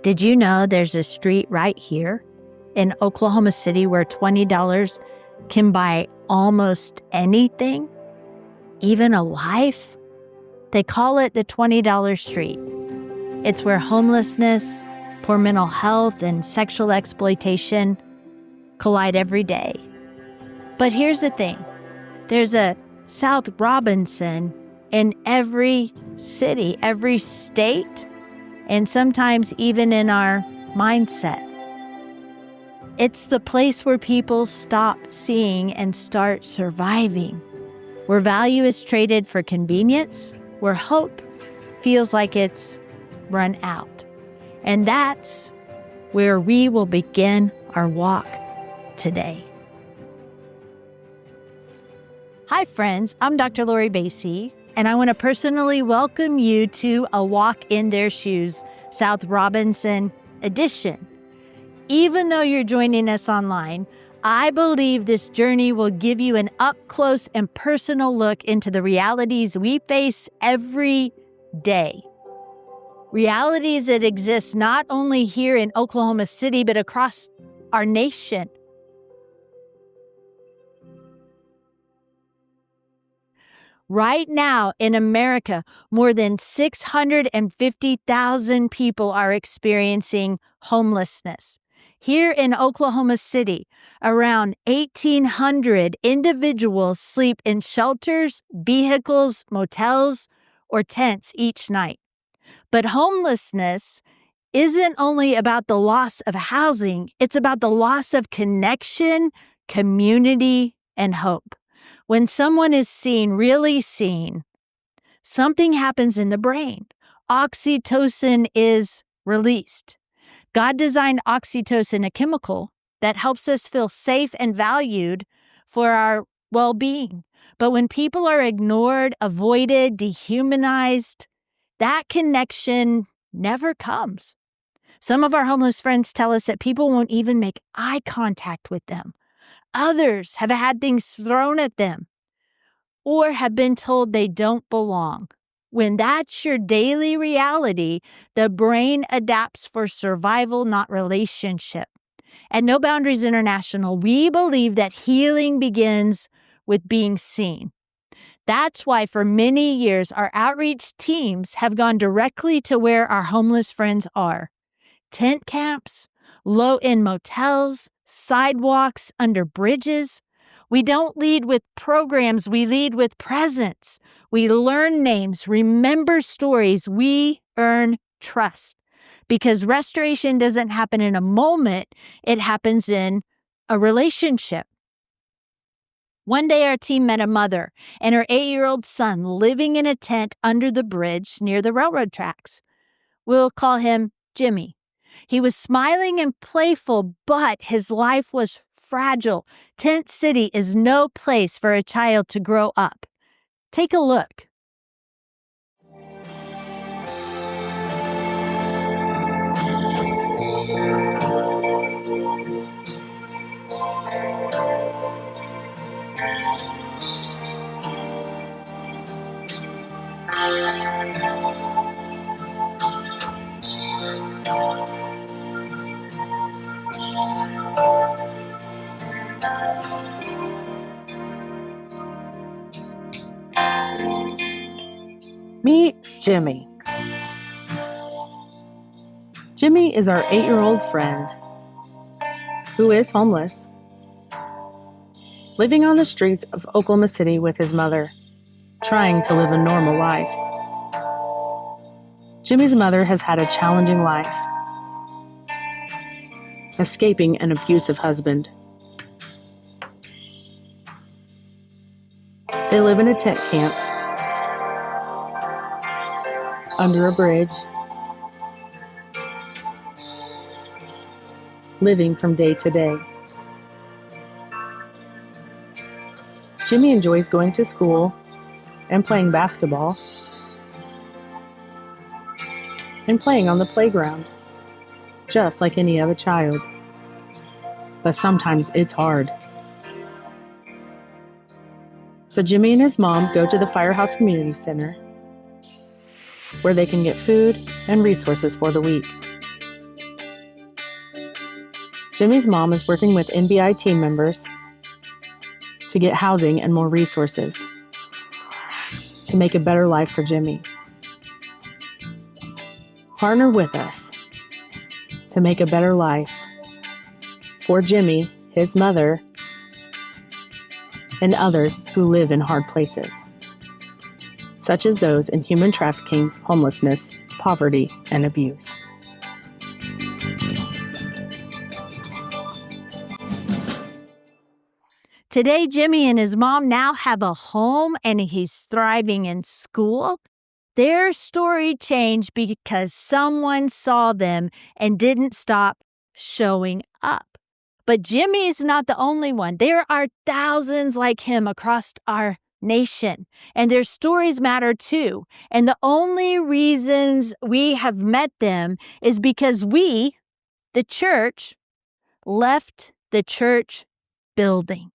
Did you know there's a street right here in Oklahoma City where $20 can buy almost anything, even a life? They call it the $20 street. It's where homelessness, poor mental health, and sexual exploitation collide every day. But here's the thing. There's a South Robinson in every city, every state, and sometimes even in our mindset. It's the place where people stop seeing and start surviving, where value is traded for convenience, where hope feels like it's run out. And that's where we will begin our walk today. Hi, friends. I'm Dr. Lori Basey, and I want to personally welcome you to A Walk in Their Shoes, South Robinson edition. Even though you're joining us online, I believe this journey will give you an up-close and personal look into the realities we face every day. Realities that exist not only here in Oklahoma City, but across our nation. Right now in America, more than 650,000 people are experiencing homelessness. Here in Oklahoma City, around 1,800 individuals sleep in shelters, vehicles, motels, or tents each night. But homelessness isn't only about the loss of housing, it's about the loss of connection, community, and hope. When someone is seen, really seen, something happens in the brain. Oxytocin is released. God designed oxytocin, a chemical that helps us feel safe and valued for our well-being. But when people are ignored, avoided, dehumanized, that connection never comes. Some of our homeless friends tell us that people won't even make eye contact with them. Others have had things thrown at them or have been told they don't belong. When that's your daily reality, the brain adapts for survival, not relationship. At No Boundaries International, we believe that healing begins with being seen. That's why for many years, our outreach teams have gone directly to where our homeless friends are. Tent camps, low-end motels, sidewalks, under bridges. We don't lead with programs, we lead with presence. We learn names, remember stories, we earn trust. Because restoration doesn't happen in a moment, it happens in a relationship. One day our team met a mother and her 8-year-old son living in a tent under the bridge near the railroad tracks. We'll call him Jimmy. He was smiling and playful, but his life was fragile. Tent City is no place for a child to grow up. Take a look. Meet Jimmy. Jimmy is our 8-year-old friend who is homeless, living on the streets of Oklahoma City with his mother, trying to live a normal life. Jimmy's mother has had a challenging life, escaping an abusive husband. They live in a tent camp under a bridge, living from day to day. Jimmy enjoys going to school and playing basketball and playing on the playground, just like any other child. But sometimes it's hard. So Jimmy and his mom go to the Firehouse Community Center, where they can get food and resources for the week. Jimmy's mom is working with NBI team members to get housing and more resources to make a better life for Jimmy. Partner with us to make a better life for Jimmy, his mother, and others who live in hard places, such as those in human trafficking, homelessness, poverty, and abuse. Today, Jimmy and his mom now have a home and he's thriving in school. Their story changed because someone saw them and didn't stop showing up. But Jimmy is not the only one. There are thousands like him across our nation, and their stories matter too. And the only reasons we have met them is because we, the church, left the church building.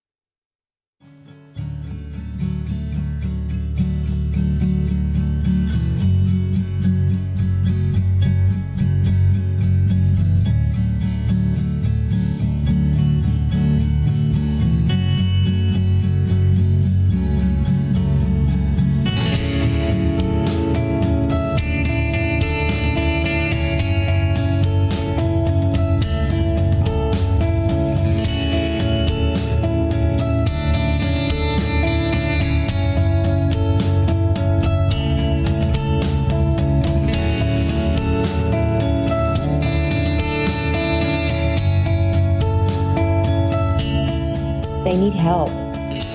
They need help.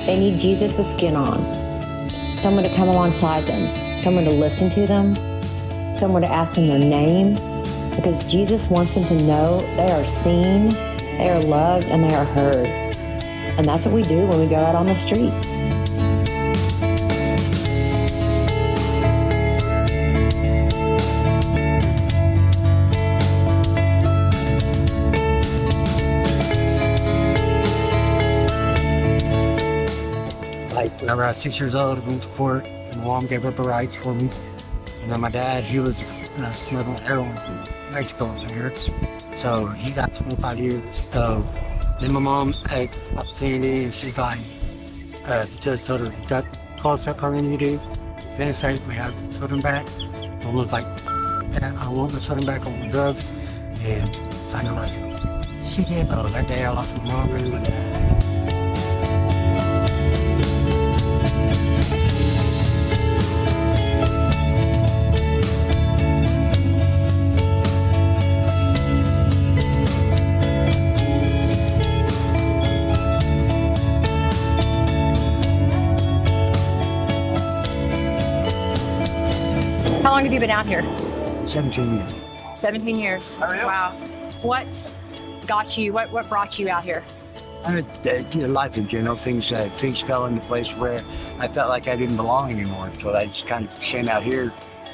They need Jesus with skin on. Someone to come alongside them. Someone to listen to them. Someone to ask them their name. Because Jesus wants them to know they are seen, they are loved, and they are heard. And that's what we do when we go out on the streets. Whenever I was 6 years old, I went to court, and my mom gave up her rights for me. And then my dad, he was smuggling heroin from Mexico here. So he got 25 years. So then my mom had an opportunity, and she's like, the judge told her, you got 12-step program you do. Finish it, we have children back. I was like, I want the children back on the drugs, and sign the rights. She did. So that day I lost my mom really bad. How long have you been out here? 17 years. 17 years. Wow. What got you, what brought you out here? Life in general, things fell into place where I felt like I didn't belong anymore. So I just kind of came out here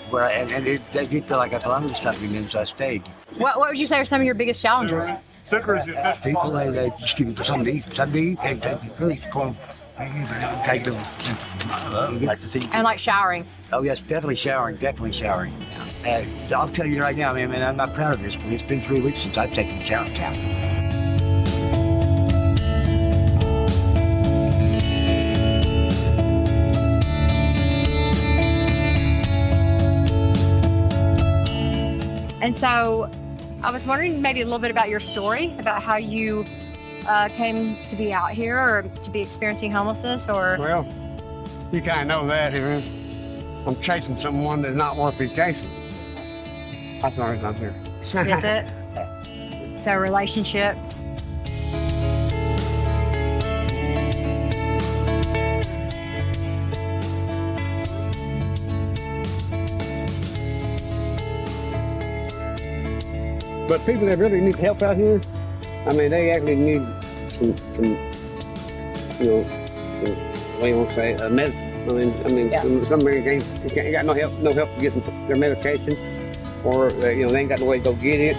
where I did feel like I belonged to something, and so I stayed. What would you say are some of your biggest challenges? People, they just looking for something to eat, and they really cool. Take them. Like to see. And like showering. Oh yes, definitely showering. I'll tell you right now, man, I'm not proud of this, but it's been 3 weeks since I've taken a shower. And so I was wondering maybe a little bit about your story, about how you came to be out here or to be experiencing homelessness, or... Well, you kind of know that here. I'm chasing someone that's not worth me chasing. That's why I'm here. Is it? So relationship. But people that really need help out here, I mean, they actually need some what do you want to say, medicine. Somebody ain't got no help to get their medication, or they ain't got no way to go get it.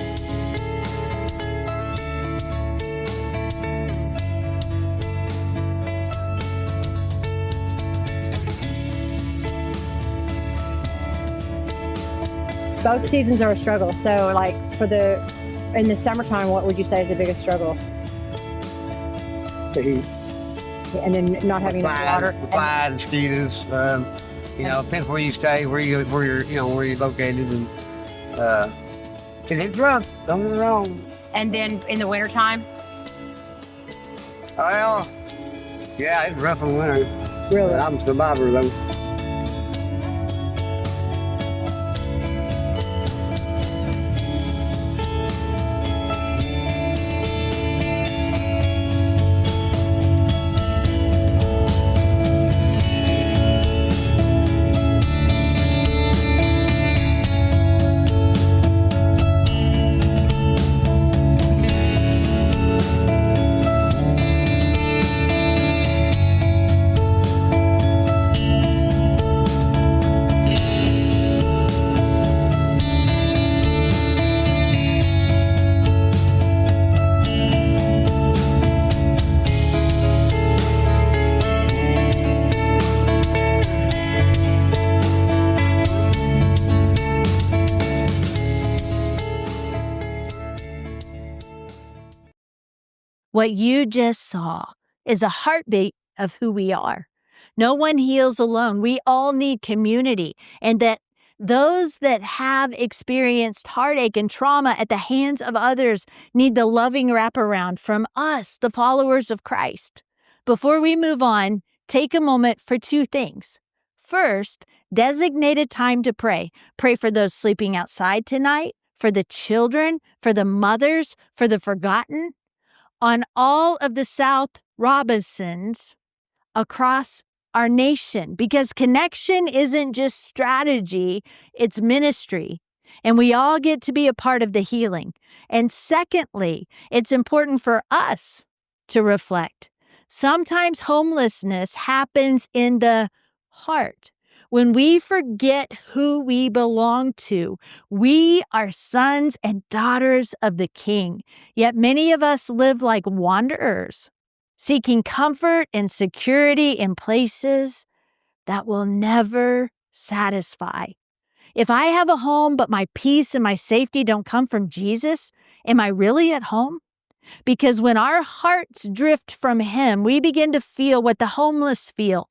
Both seasons are a struggle. So like for the In the summertime, what would you say is the biggest struggle? The heat. And then not having enough water. Flies, mosquitoes. Depends where you stay, where you're located, and it's rough. Don't get me wrong. And then in the wintertime? Well, yeah, it's rough in the winter. Really? I'm a survivor though. What you just saw is a heartbeat of who we are. No one heals alone. We all need community, and that those that have experienced heartache and trauma at the hands of others need the loving wraparound from us, the followers of Christ. Before we move on, take a moment for two things. First, designated time to pray. Pray for those sleeping outside tonight, for the children, for the mothers, for the forgotten. On all of the South Robinsons across our nation, because connection isn't just strategy, it's ministry. And we all get to be a part of the healing. And secondly, it's important for us to reflect. Sometimes homelessness happens in the heart. When we forget who we belong to, we are sons and daughters of the King. Yet many of us live like wanderers, seeking comfort and security in places that will never satisfy. If I have a home, but my peace and my safety don't come from Jesus, am I really at home? Because when our hearts drift from Him, we begin to feel what the homeless feel,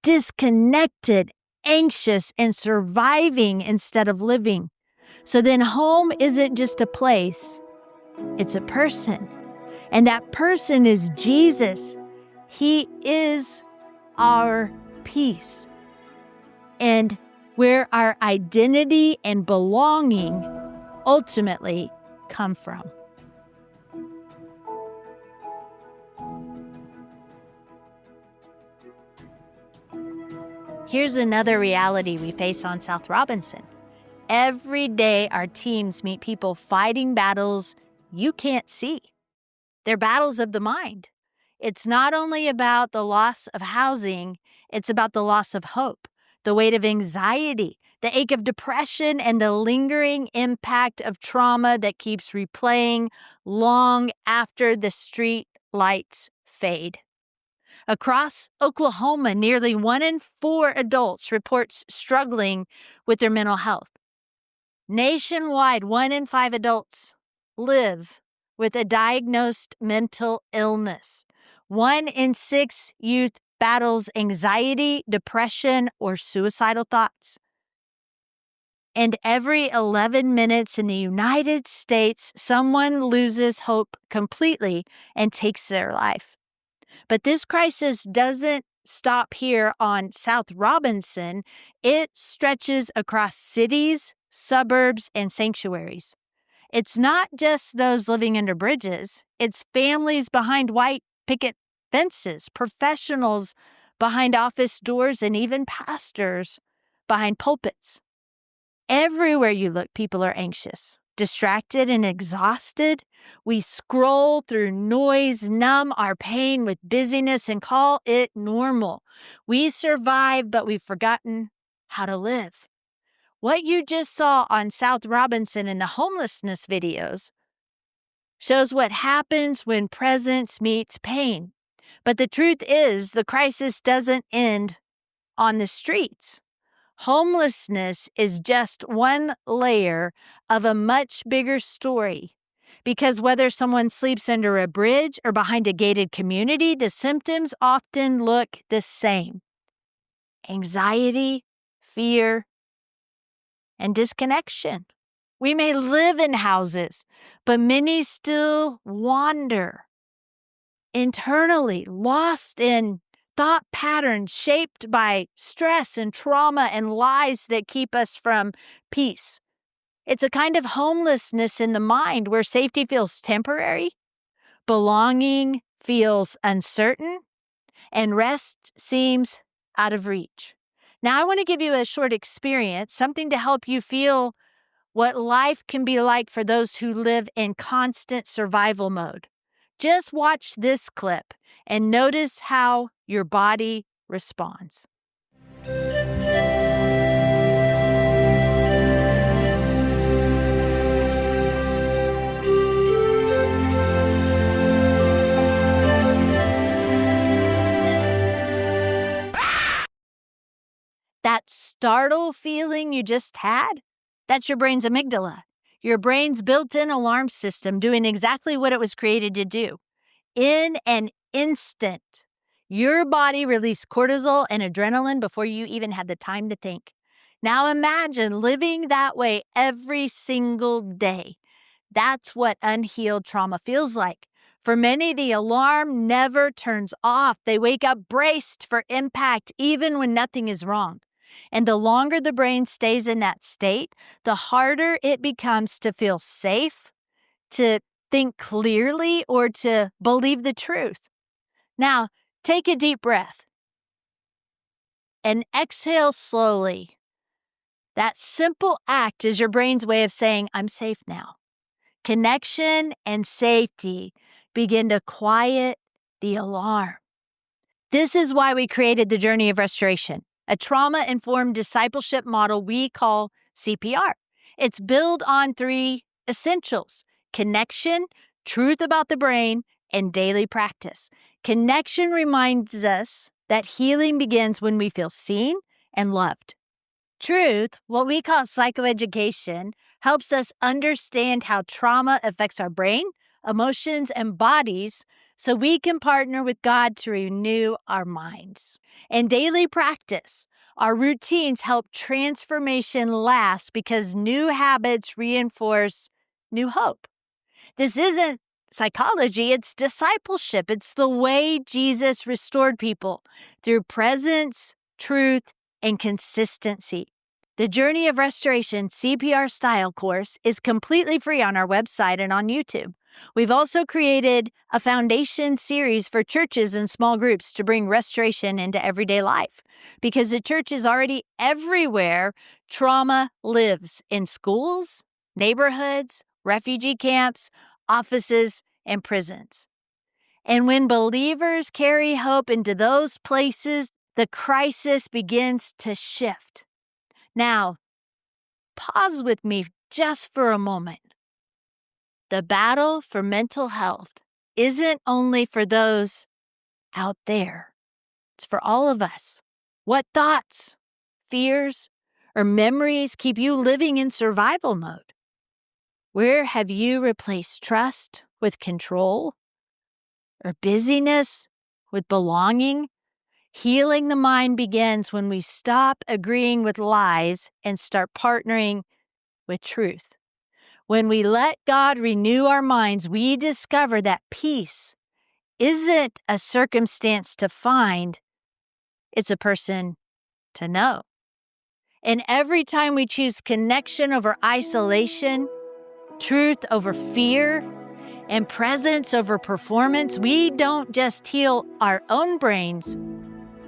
disconnected, anxious, and surviving instead of living. So then home isn't just a place, it's a person. And that person is Jesus. He is our peace. And where our identity and belonging ultimately come from. Here's another reality we face on South Robinson. Every day, our teams meet people fighting battles you can't see. They're battles of the mind. It's not only about the loss of housing, it's about the loss of hope, the weight of anxiety, the ache of depression, and the lingering impact of trauma that keeps replaying long after the street lights fade. Across Oklahoma, nearly 1 in 4 adults reports struggling with their mental health. Nationwide, 1 in 5 adults live with a diagnosed mental illness. 1 in 6 youth battles anxiety, depression, or suicidal thoughts. And every 11 minutes in the United States, someone loses hope completely and takes their life. But this crisis doesn't stop here on South Robinson. It stretches across cities, suburbs, and sanctuaries. It's not just those living under bridges. It's families behind white picket fences, professionals behind office doors, and even pastors behind pulpits. Everywhere you look, people are anxious, distracted, and exhausted. We scroll through noise, numb our pain with busyness, and call it normal. We survive, but we've forgotten how to live. What you just saw on South Robinson in the homelessness videos shows what happens when presence meets pain. But the truth is, the crisis doesn't end on the streets. Homelessness is just one layer of a much bigger story, Because whether someone sleeps under a bridge or behind a gated community, the symptoms often look the same: anxiety, fear, and disconnection. We may live in houses, but many still wander internally, lost in thought patterns shaped by stress and trauma and lies that keep us from peace. It's a kind of homelessness in the mind where safety feels temporary, belonging feels uncertain, and rest seems out of reach. Now, I want to give you a short experience, something to help you feel what life can be like for those who live in constant survival mode. Just watch this clip and notice how your body responds. That startle feeling you just had, that's your brain's amygdala, your brain's built-in alarm system doing exactly what it was created to do. In an instant, your body released cortisol and adrenaline before you even had the time to think. Now imagine living that way every single day. That's what unhealed trauma feels like. For many, the alarm never turns off. They wake up braced for impact even when nothing is wrong. And the longer the brain stays in that state, the harder it becomes to feel safe, to think clearly, or to believe the truth. Now, take a deep breath and exhale slowly. That simple act is your brain's way of saying, I'm safe now. Connection and safety begin to quiet the alarm. This is why we created the Journey of Restoration, a trauma-informed discipleship model we call CPR. It's built on 3 essentials: connection, truth about the brain, and daily practice. Connection reminds us that healing begins when we feel seen and loved. Truth, what we call psychoeducation, helps us understand how trauma affects our brain, emotions, and bodies so we can partner with God to renew our minds. And daily practice, our routines help transformation last because new habits reinforce new hope. This isn't psychology, it's discipleship. It's the way Jesus restored people through presence, truth, and consistency. The Journey of Restoration CPR style course is completely free on our website and on YouTube. We've also created a foundation series for churches and small groups to bring restoration into everyday life. Because the church is already everywhere, trauma lives in schools, neighborhoods, refugee camps, offices, and prisons. And when believers carry hope into those places, the crisis begins to shift. Now, pause with me just for a moment. The battle for mental health isn't only for those out there. It's for all of us. What thoughts, fears, or memories keep you living in survival mode? Where have you replaced trust with control or busyness with belonging? Healing the mind begins when we stop agreeing with lies and start partnering with truth. When we let God renew our minds, we discover that peace isn't a circumstance to find, it's a person to know. And every time we choose connection over isolation, truth over fear, and presence over performance, we don't just heal our own brains,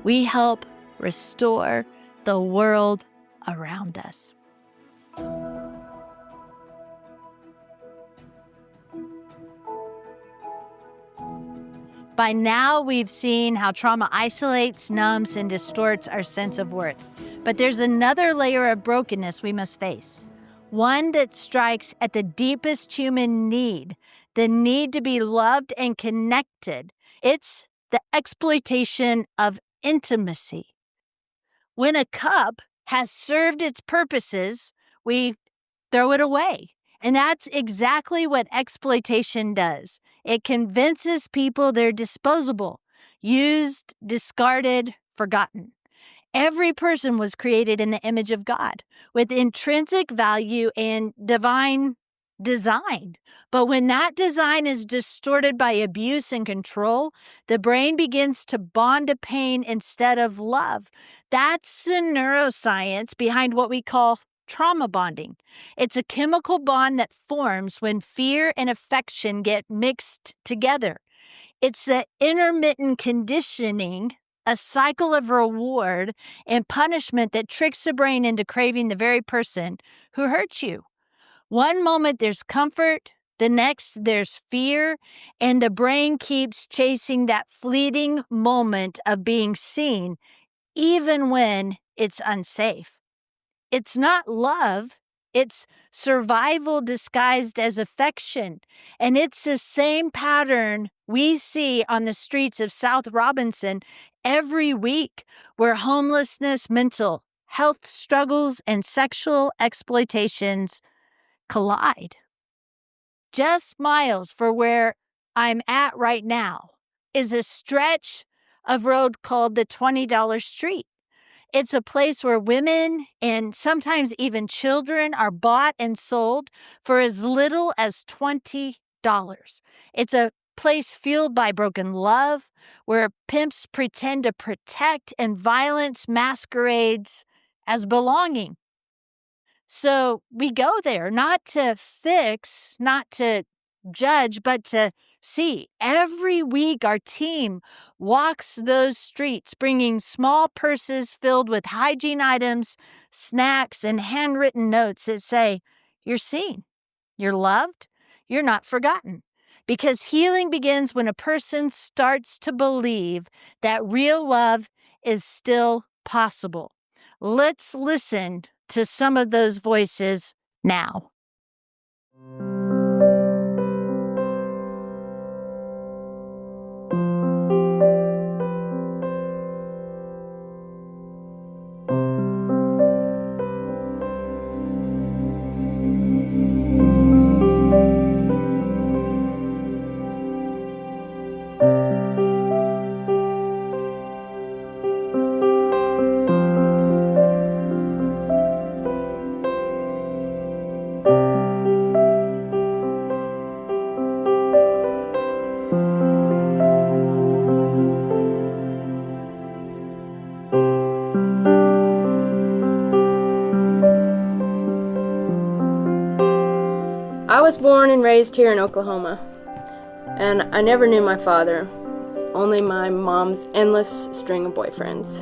we help restore the world around us. By now, we've seen how trauma isolates, numbs, and distorts our sense of worth. But there's another layer of brokenness we must face, one that strikes at the deepest human need, the need to be loved and connected. It's the exploitation of intimacy. When a cup has served its purposes, we throw it away. And that's exactly what exploitation does. It convinces people they're disposable, used, discarded, forgotten. Every person was created in the image of God with intrinsic value and divine design. But when that design is distorted by abuse and control, the brain begins to bond to pain instead of love. That's the neuroscience behind what we call trauma bonding. It's a chemical bond that forms when fear and affection get mixed together. It's the intermittent conditioning, a cycle of reward and punishment that tricks the brain into craving the very person who hurt you. One moment there's comfort, the next there's fear, and the brain keeps chasing that fleeting moment of being seen, even when it's unsafe. It's not love. It's survival disguised as affection. And it's the same pattern we see on the streets of South Robinson every week, where homelessness, mental health struggles, and sexual exploitations collide. Just miles from where I'm at right now is a stretch of road called the $20 Street. It's a place where women and sometimes even children are bought and sold for as little as $20. It's a place fueled by broken love, where pimps pretend to protect and violence masquerades as belonging. So we go there not to fix, not to judge, but to see. Every week, our team walks those streets, bringing small purses filled with hygiene items, snacks, and handwritten notes that say, "You're seen, you're loved, you're not forgotten." Because healing begins when a person starts to believe that real love is still possible. Let's listen to some of those voices now. I was born and raised here in Oklahoma, and I never knew my father, only my mom's endless string of boyfriends.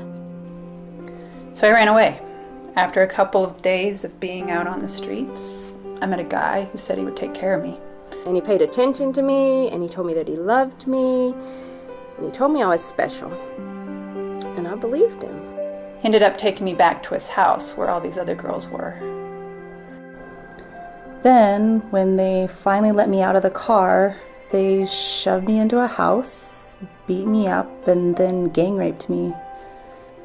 So I ran away. After a couple of days of being out on the streets, I met a guy who said he would take care of me. And he paid attention to me, and he told me that he loved me, and he told me I was special. And I believed him. He ended up taking me back to his house where all these other girls were. Then, when they finally let me out of the car, they shoved me into a house, beat me up, and then gang raped me.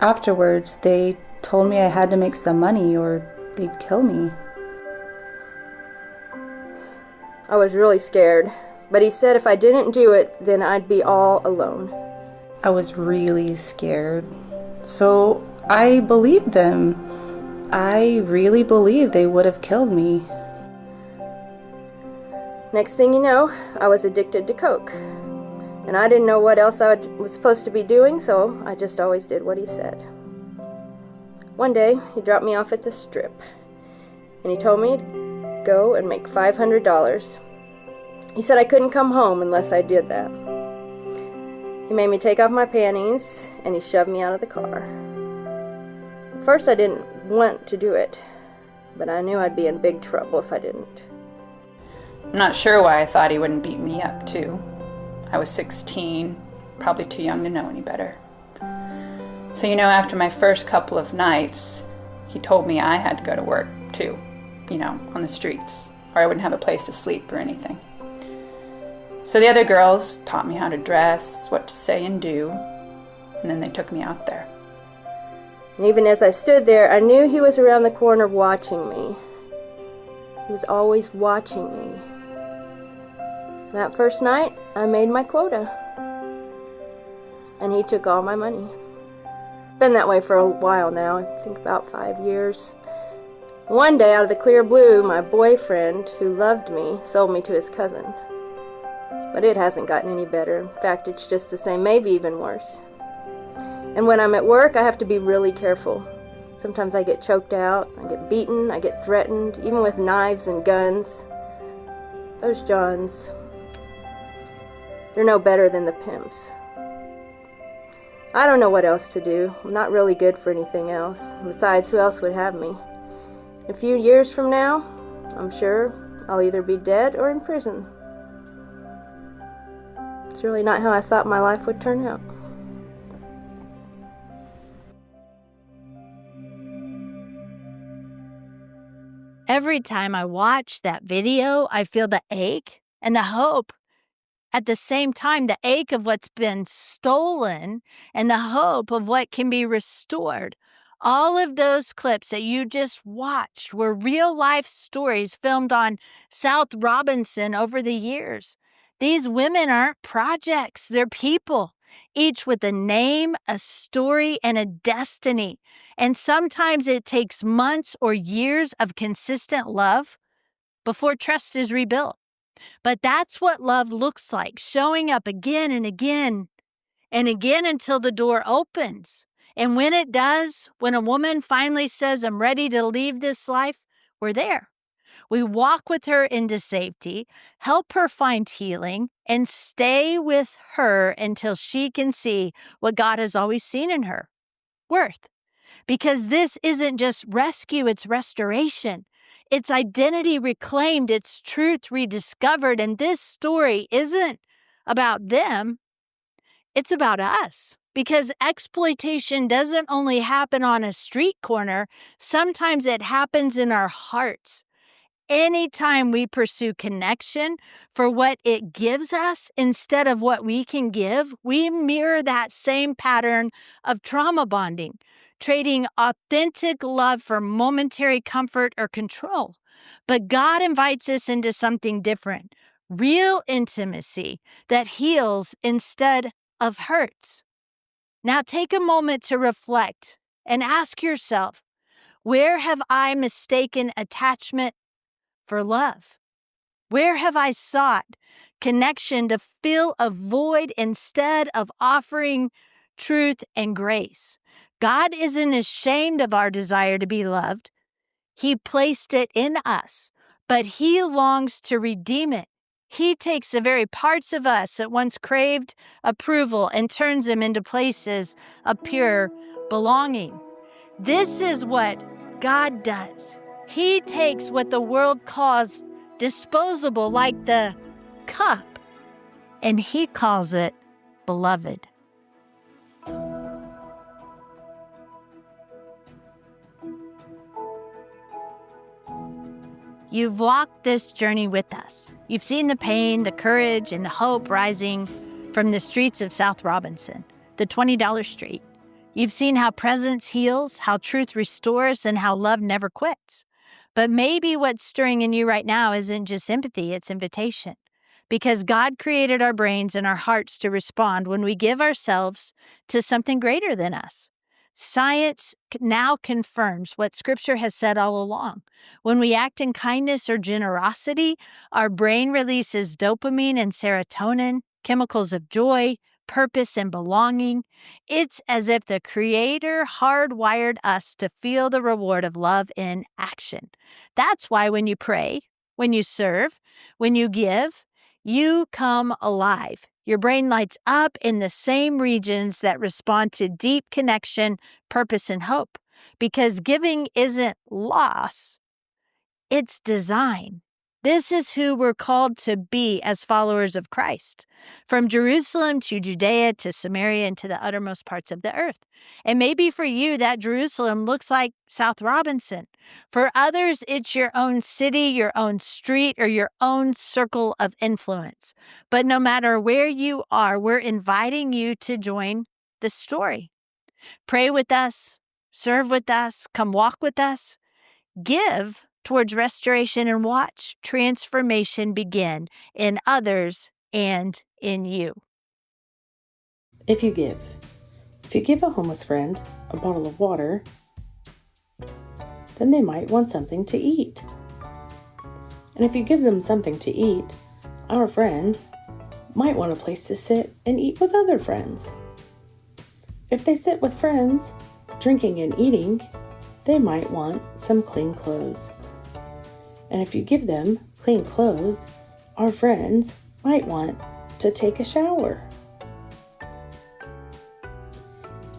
Afterwards, they told me I had to make some money or they'd kill me. I was really scared, but he said if I didn't do it, then I'd be all alone. I was really scared. So I believed them. I really believed they would have killed me. Next thing you know, I was addicted to coke. And I didn't know what else I was supposed to be doing, so I just always did what he said. One day, he dropped me off at the strip, and he told me to go and make $500. He said I couldn't come home unless I did that. He made me take off my panties, and he shoved me out of the car. At first, I didn't want to do it, but I knew I'd be in big trouble if I didn't. I'm not sure why I thought he wouldn't beat me up, too. I was 16, probably too young to know any better. So, after my first couple of nights, he told me I had to go to work, too, on the streets, or I wouldn't have a place to sleep or anything. So the other girls taught me how to dress, what to say and do, and then they took me out there. And even as I stood there, I knew he was around the corner watching me. He was always watching me. That first night, I made my quota. And he took all my money. Been that way for a while now, I think about 5 years. One day, out of the clear blue, my boyfriend, who loved me, sold me to his cousin. But it hasn't gotten any better. In fact, it's just the same, maybe even worse. And when I'm at work, I have to be really careful. Sometimes I get choked out, I get beaten, I get threatened, even with knives and guns. Those Johns, they're no better than the pimps. I don't know what else to do. I'm not really good for anything else. Besides, who else would have me? A few years from now, I'm sure I'll either be dead or in prison. It's really not how I thought my life would turn out. Every time I watch that video, I feel the ache and the hope. At the same time, the ache of what's been stolen and the hope of what can be restored. All of those clips that you just watched were real-life stories filmed on South Robinson over the years. These women aren't projects, they're people, each with a name, a story, and a destiny. And sometimes it takes months or years of consistent love before trust is rebuilt. But that's what love looks like, showing up again and again and again until the door opens. And when it does, when a woman finally says, I'm ready to leave this life, we're there. We walk with her into safety, help her find healing, and stay with her until she can see what God has always seen in her, worth. Because this isn't just rescue, it's restoration. It's identity reclaimed, it's truth rediscovered. And this story isn't about them, it's about us. Because exploitation doesn't only happen on a street corner, sometimes it happens in our hearts. Anytime we pursue connection for what it gives us instead of what we can give, we mirror that same pattern of trauma bonding, trading authentic love for momentary comfort or control. But God invites us into something different, real intimacy that heals instead of hurts. Now take a moment to reflect and ask yourself, where have I mistaken attachment for love? Where have I sought connection to fill a void instead of offering truth and grace? God isn't ashamed of our desire to be loved. He placed it in us, but He longs to redeem it. He takes the very parts of us that once craved approval and turns them into places of pure belonging. This is what God does. He takes what the world calls disposable, like the cup, and He calls it beloved. You've walked this journey with us. You've seen the pain, the courage, and the hope rising from the streets of South Robinson, the $20 street. You've seen how presence heals, how truth restores, and how love never quits. But maybe what's stirring in you right now isn't just sympathy, it's invitation. Because God created our brains and our hearts to respond when we give ourselves to something greater than us. Science now confirms what Scripture has said all along. When we act in kindness or generosity, our brain releases dopamine and serotonin, chemicals of joy, purpose, and belonging. It's as if the Creator hardwired us to feel the reward of love in action. That's why when you pray, when you serve, when you give, you come alive. Your brain lights up in the same regions that respond to deep connection, purpose, and hope. Because giving isn't loss, it's design. This is who we're called to be as followers of Christ, from Jerusalem to Judea to Samaria and to the uttermost parts of the earth. And maybe for you, that Jerusalem looks like South Robinson. For others, it's your own city, your own street, or your own circle of influence. But no matter where you are, we're inviting you to join the story. Pray with us, serve with us, come walk with us, give towards restoration and watch transformation begin in others and in you. If you give a homeless friend a bottle of water, then they might want something to eat. And if you give them something to eat, our friend might want a place to sit and eat with other friends. If they sit with friends, drinking and eating, they might want some clean clothes. And if you give them clean clothes, our friends might want to take a shower.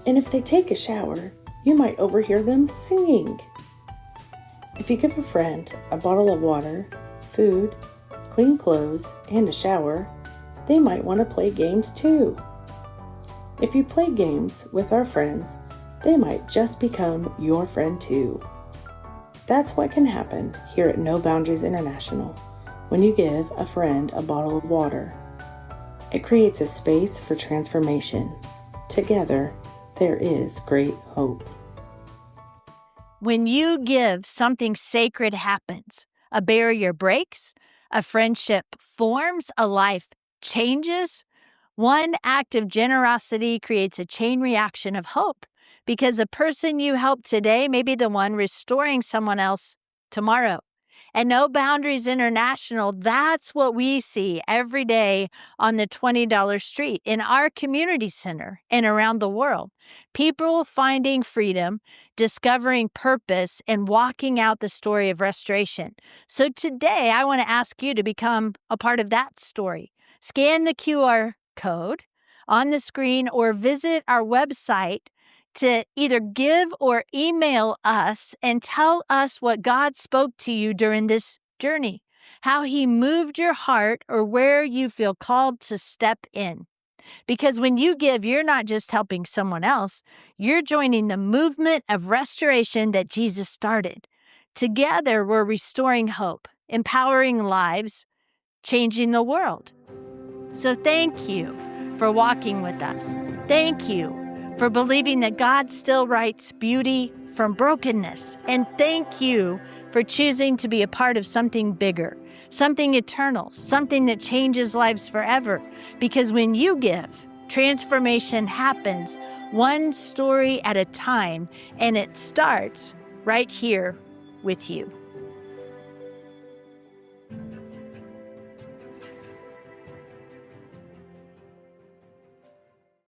And if they take a shower, you might overhear them singing. If you give a friend a bottle of water, food, clean clothes, and a shower, they might want to play games too. If you play games with our friends, they might just become your friend too. That's what can happen here at No Boundaries International when you give a friend a bottle of water. It creates a space for transformation. Together, there is great hope. When you give, something sacred happens. A barrier breaks, a friendship forms, a life changes. One act of generosity creates a chain reaction of hope, because a person you help today may be the one restoring someone else tomorrow. At No Boundaries International, that's what we see every day on the $20 street in our community center and around the world. People finding freedom, discovering purpose, and walking out the story of restoration. So today, I want to ask you to become a part of that story. Scan the QR code on the screen or visit our website to either give or email us and tell us what God spoke to you during this journey, how He moved your heart, or where you feel called to step in. Because when you give, you're not just helping someone else, you're joining the movement of restoration that Jesus started. Together, we're restoring hope, empowering lives, changing the world. So thank you for walking with us. Thank you for believing that God still writes beauty from brokenness. And thank you for choosing to be a part of something bigger, something eternal, something that changes lives forever. Because when you give, transformation happens one story at a time, and it starts right here with you.